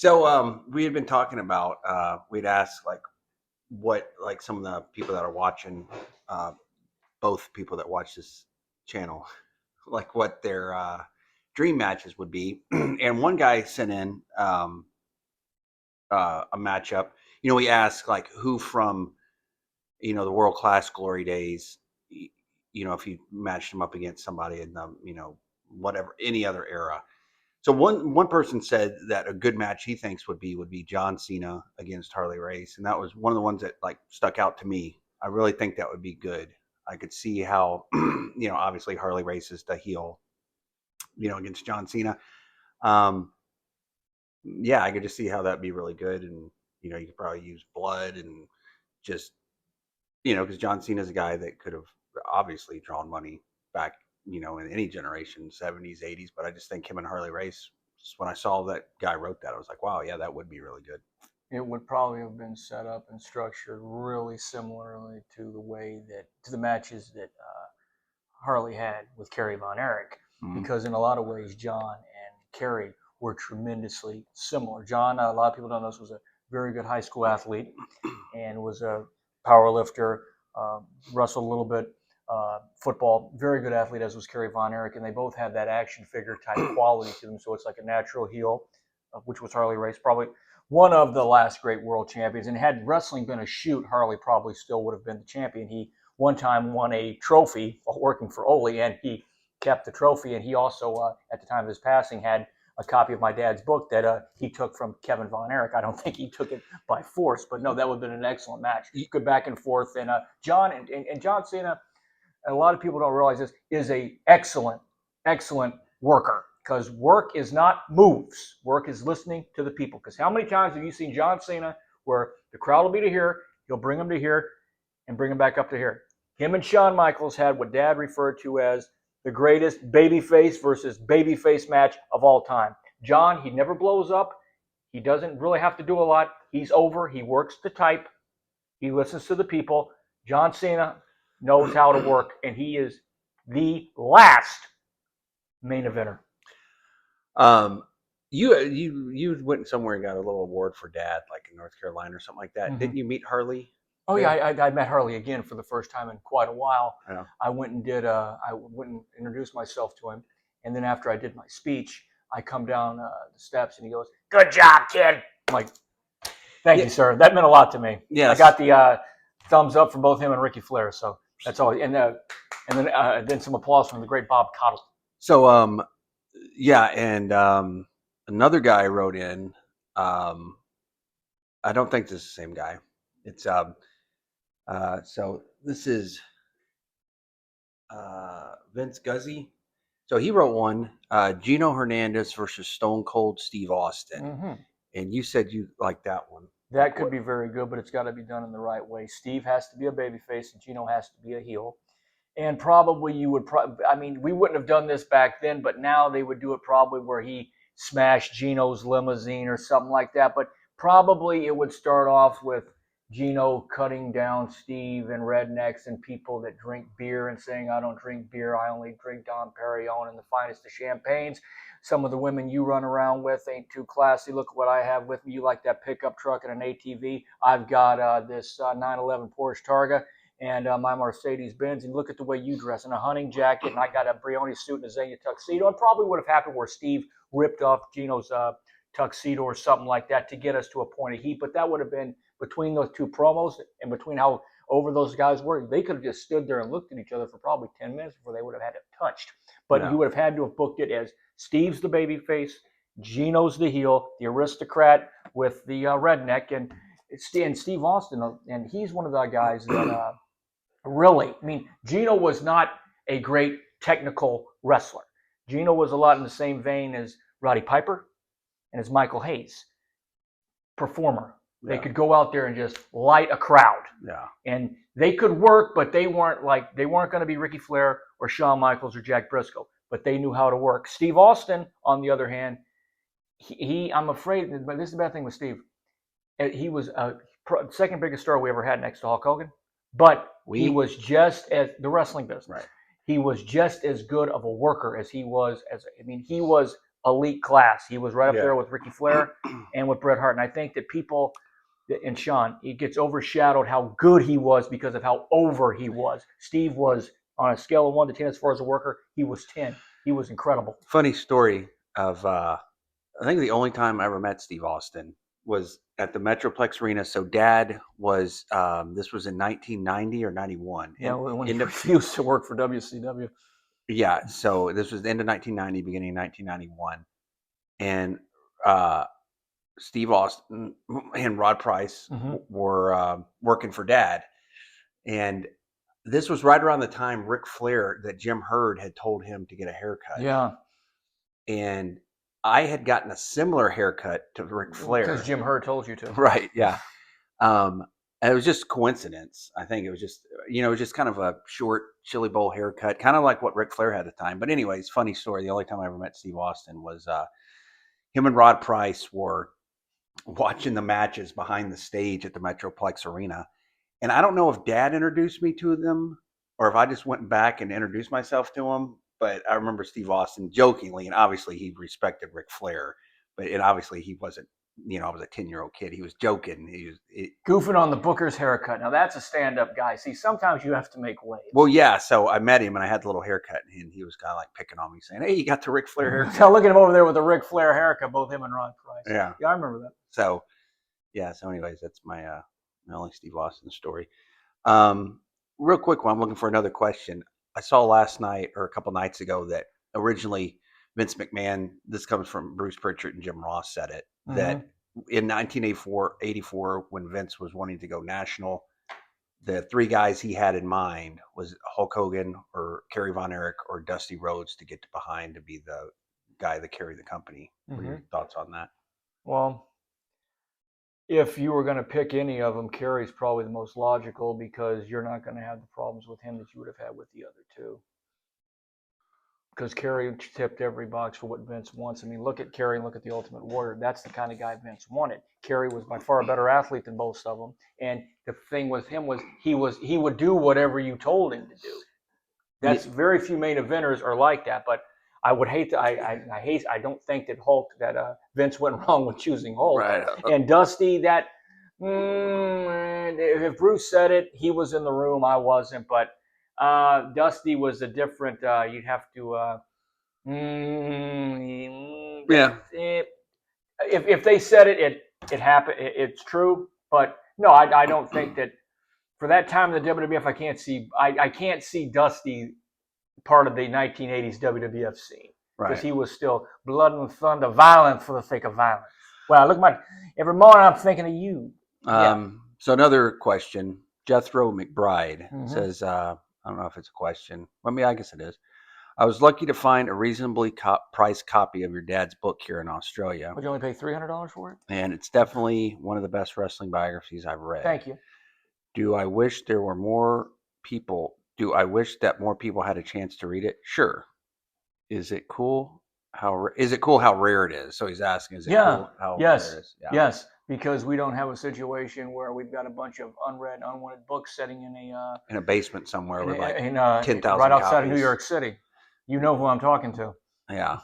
So we had been talking about we'd asked like what like some of the people that are watching uh, both people that watch this channel like what their dream matches would be. And one guy sent in a matchup. We asked like who from the world class glory days, if you matched them up against somebody in the whatever any other era. So one person said that a good match he thinks would be John Cena against Harley Race, and that was one of the ones that like stuck out to me. I really think that would be good. I could see how obviously Harley Race is the heel, against John Cena. Um, yeah, I could just see how that'd be really good, and you could probably use blood and just because John Cena's a guy that could have obviously drawn money back, in any generation, 70s, 80s. But I just think him and Harley Race, just when I saw that guy wrote that, I was like, wow, yeah, that would be really good. It would probably have been set up and structured really similarly to the matches that Harley had with Kerry Von Erich, because in a lot of ways, John and Kerry were tremendously similar. John, a lot of people don't know this, was a very good high school athlete and was a power lifter, wrestled a little bit, football, very good athlete, as was Kerry Von Erich, and they both had that action figure type quality to them, so it's like a natural heel, which was Harley Race, probably one of the last great world champions. And had wrestling been a shoot, Harley probably still would have been the champion. He one time won a trophy working for Ole, and he kept the trophy. And he also, at the time of his passing, had a copy of my dad's book that he took from Kevin Von Erich. I don't think he took it by force, but no, that would have been an excellent match. Good back and forth. And John and John Cena, and a lot of people don't realize this, is a excellent worker, because work is not moves. Work is listening to the people. Because how many times have you seen John Cena where the crowd will be to here, he'll bring them to here and bring them back up to here? Him and Shawn Michaels had what Dad referred to as the greatest babyface versus babyface match of all time. John, he never blows up. He doesn't really have to do a lot. He's over. He works the type. He listens to the people. John Cena knows how to work, and he is the last main eventer. You went somewhere and got a little award for Dad, like in North Carolina or something like that. Didn't you meet Harley? Oh yeah, I met Harley again for the first time in quite a while. Yeah. I went and introduced myself to him, and then after I did my speech, I come down the steps and he goes, "Good job, kid." I'm like, "Thank you, sir." That meant a lot to me. Yeah, I got the thumbs up from both him and Ricky Flair, so that's all. And then some applause from the great Bob Cottle. So yeah, and another guy wrote in. I don't think this is the same guy. It's so this is Vince Guzzi. So he wrote one, Gino Hernandez versus Stone Cold Steve Austin. And you said you like that one. That could be very good, but it's got to be done in the right way. Steve has to be a babyface, and Gino has to be a heel. And probably we wouldn't have done this back then, but now they would do it probably where he smashed Gino's limousine or something like that. But probably it would start off with Gino cutting down Steve and rednecks and people that drink beer and saying, "I don't drink beer, I only drink Dom Perignon and the finest of champagnes. Some of the women you run around with ain't too classy. Look what I have with me. You like that pickup truck and an ATV. I've got this 911 Porsche Targa and my Mercedes-Benz. And look at the way you dress in a hunting jacket. And I got a Brioni suit and a Xenia tuxedo." And probably would have happened where Steve ripped off Gino's tuxedo or something like that to get us to a point of heat. But that would have been between those two promos and between how over those guys were. They could have just stood there and looked at each other for probably 10 minutes before they would have had it touched. But you would have had to have booked it as Steve's the babyface, Gino's the heel, the aristocrat with the redneck, and Steve Austin. And he's one of the guys that really, Gino was not a great technical wrestler. Gino was a lot in the same vein as Roddy Piper and as Michael Hayes. Performer. They could go out there and just light a crowd. Yeah. And they could work, but they weren't going to be Ricky Flair or Shawn Michaels or Jack Briscoe, but they knew how to work. Steve Austin, on the other hand, I'm afraid, but this is the bad thing with Steve. He was a second biggest star we ever had next to Hulk Hogan, but he was just as the wrestling business. Right. He was just as good of a worker as he was he was elite class. He was right up there with Ricky Flair and with Bret Hart. And I think that people, and Sean, it gets overshadowed how good he was because of how over he was. Steve was, on a scale of 1 to 10 as far as a worker, he was 10. He was incredible. Funny story of, I think the only time I ever met Steve Austin was at the Metroplex Arena. So Dad was, this was in 1990 or 91. Yeah, when he refused to work for WCW. Yeah, so this was the end of 1990, beginning of 1991. And Steve Austin and Rod Price were working for Dad. And this was right around the time Ric Flair, that Jim Herd had told him to get a haircut. Yeah. And I had gotten a similar haircut to Ric Flair. Because Jim Herd told you to. Right, yeah. And it was just coincidence. I think it was just, it was just kind of a short chili bowl haircut, kind of like what Ric Flair had at the time. But anyways, funny story. The only time I ever met Steve Austin was him and Rod Price were watching the matches behind the stage at the Metroplex Arena. And I don't know if Dad introduced me to them or if I just went back and introduced myself to him. But I remember Steve Austin jokingly, and obviously he respected Ric Flair, but obviously he wasn't, I was a 10-year-old kid. He was joking. He was goofing on the Booker's haircut. Now that's a stand-up guy. See, sometimes you have to make waves. Well, yeah. So I met him and I had the little haircut, and he was kind of like picking on me, saying, "Hey, you got the Ric Flair haircut." So look at him over there with the Ric Flair haircut, both him and Rod Price. Yeah, I remember that. So, yeah. So, anyways, that's my only Steve Austin story. Real quick one. I'm looking for another question. I saw last night or a couple nights ago that originally Vince McMahon, this comes from Bruce Pritchard and Jim Ross, said it, that in 1984, when Vince was wanting to go national, the three guys he had in mind was Hulk Hogan or Kerry Von Erich or Dusty Rhodes to get behind to be the guy that carried the company. What are your thoughts on that? Well, if you were going to pick any of them, Kerry's probably the most logical because you're not going to have the problems with him that you would have had with the other two. Because Kerry tipped every box for what Vince wants. I mean, look at Kerry and look at the Ultimate Warrior. That's the kind of guy Vince wanted. Kerry was by far a better athlete than both of them. And the thing with him was he would do whatever you told him to do. That's very few main eventers are like that. But I would hate to. I don't think that Vince went wrong with choosing Hulk. Right. And Dusty, if Bruce said it, he was in the room. I wasn't, but. Dusty was a different. You'd have to. Yeah. If they said it happened. It's true. But no, I don't think that for that time in the WWF. I can't see Dusty part of the 1980s WWF scene because he was still blood and thunder, violent for the sake of violence. Well, every morning I'm thinking of you. So another question. Jethro McBride says. I don't know if it's a question. I guess it is. I was lucky to find a reasonably priced copy of your dad's book here in Australia. Would you only pay $300 for it? And it's definitely one of the best wrestling biographies I've read. Thank you. Do I wish that more people had a chance to read it? Sure. Is it cool? How rare it is? So he's asking, is it cool how rare it is? Yeah. Yes. Because we don't have a situation where we've got a bunch of unread, unwanted books sitting in a basement somewhere with 10,000 right outside copies. of New York City. You know who I'm talking to. Yeah.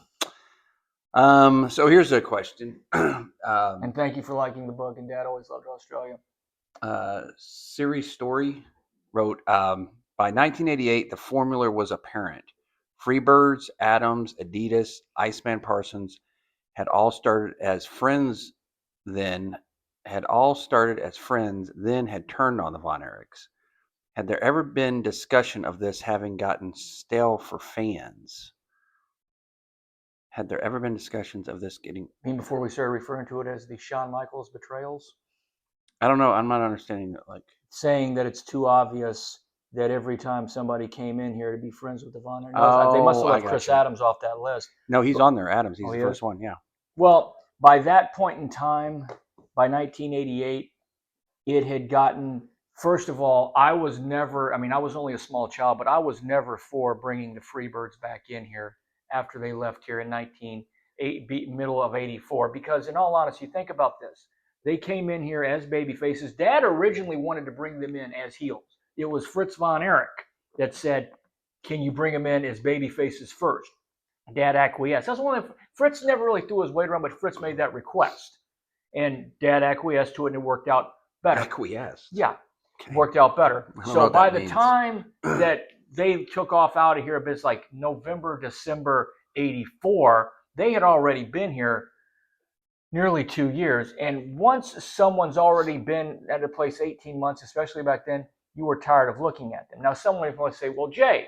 So here's a question. And thank you for liking the book. And Dad always loved Australia. Siri Story wrote, by 1988, the formula was apparent. Freebirds, Adams, Adidas, Iceman Parsons had all started as friends. Then had turned on the Von Erichs. Had there ever been discussion of this having gotten stale for fans? Had there ever been discussions of this getting... You mean before we started referring to it as the Shawn Michaels betrayals? I don't know. I'm not understanding that. Saying that it's too obvious that every time somebody came in here to be friends with the Von Erichs. They must have left Chris Adams off that list. No, he's on there. Adams. He's the first one, yeah. Well... By that point in time, by 1988, it had gotten, first of all, I was only a small child, but I was never for bringing the Freebirds back in here after they left here in middle of 84. Because in all honesty, think about this. They came in here as baby faces. Dad originally wanted to bring them in as heels. It was Fritz Von Erich that said, can you bring them in as baby faces first? Dad acquiesced. That's one of the Fritz never really threw his weight around, but Fritz made that request. And Dad acquiesced to it, and it worked out better. Acquiesced? Yeah, okay. Worked out better. So by the time that they took off out of here, it's like November, December 84, they had already been here nearly 2 years. And once someone's already been at a place 18 months, especially back then, you were mired of looking at them. Now, someone might say, well, Jay,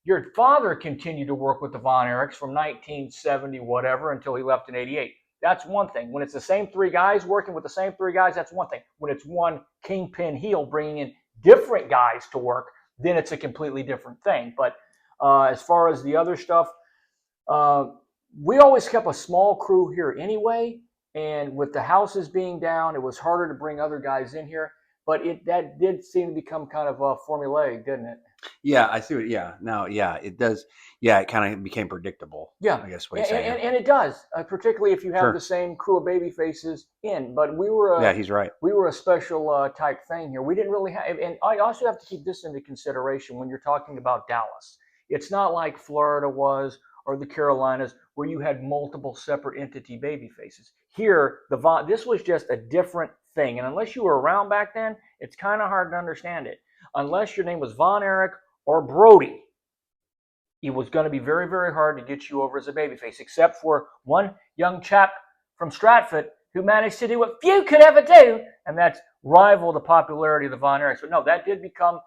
your father continued to work with the Von Erichs from 1970 whatever until he left in 88. That's one thing. When it's the same three guys working with the same three guys, that's one thing. When it's one kingpin heel bringing in different guys to work, then it's a completely different thing. But as far as the other stuff, we always kept a small crew here anyway. And with the houses being down, it was harder to bring other guys in here. But that did seem to become kind of formulaic, didn't it? Yeah, I see what. Yeah, no, yeah, it does. Yeah, it kind of became predictable. Yeah, I guess what you're saying. And it does, particularly if you have the same crew of baby faces in. But we were yeah, he's right. We were a special type thing here. We didn't really have, and I also have to keep this into consideration when you're talking about Dallas. It's not like Florida was or the Carolinas where you had multiple separate entity baby faces. Here, this was just a different thing, and unless you were around back then, it's kind of hard to understand it. Unless your name was Von Erich or Brody, it was going to be very, very hard to get you over as a babyface, except for one young chap from Stratford who managed to do what few could ever do, and that's rival the popularity of the Von Erichs. But no, that did become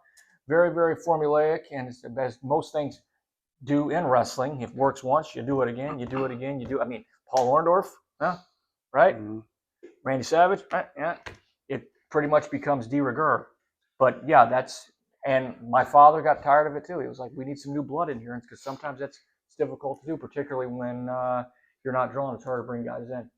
very, very formulaic, and as most things do in wrestling, if it works once, you do it again, you do it again, you do it. I mean, Paul Orndorff, right? Mm-hmm. Randy Savage, yeah. It pretty much becomes de rigueur. But yeah, and my father got tired of it too. He was like, we need some new blood in here, because sometimes it's difficult to do, particularly when you're not drawn. It's hard to bring guys in.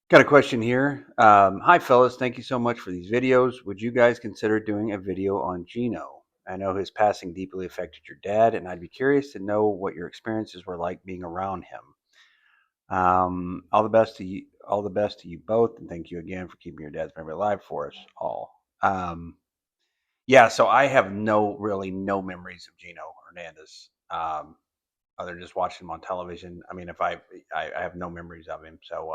Got a question here. Hi, fellas. Thank you so much for these videos. Would you guys consider doing a video on Gino? I know his passing deeply affected your dad, and I'd be curious to know what your experiences were like being around him. All the best to you. All the best to you both, and thank you again for keeping your dad's memory alive for us all. Yeah, so I have no memories of Gino Hernandez, other than just watching him on television. I mean, I have no memories of him. So,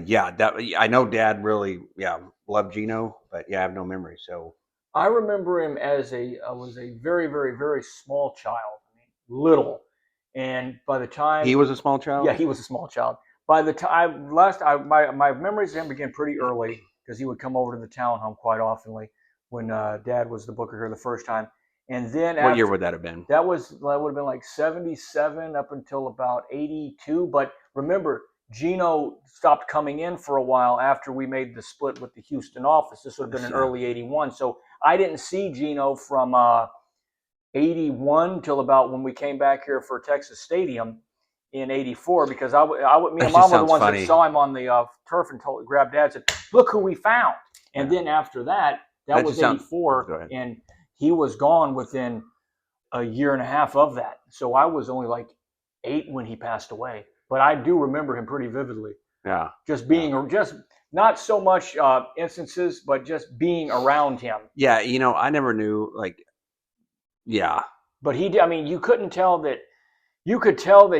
yeah, I know Dad really, loved Gino, but yeah, I have no memories. So I remember him as I was a very, very, very small child. I mean, little, and by the time he was a small child, yeah, he was a small child. By the time my memories of him began pretty early, because he would come over to the town home quite oftenly when Dad was the booker here the first time. And then what year would that have been? That would have been like 77 up until about 82. But remember, Gino stopped coming in for a while after we made the split with the Houston office. This would have been in early 81. So I didn't see Gino from 81 till about when we came back here for Texas Stadium in 84, because me and Mom were the ones that saw him on the turf and grabbed Dad and said, look who we found. And then after that was 84, and he was gone within a year and a half of that. So I was only like 8 when he passed away. But I do remember him pretty vividly. Yeah. Just being, just not so much instances, but just being around him. Yeah, I never knew, yeah. But I mean, you could tell that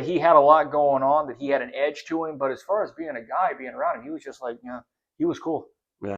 he had a lot going on, that he had an edge to him. But as far as being a guy, being around him, he was just like, he was cool.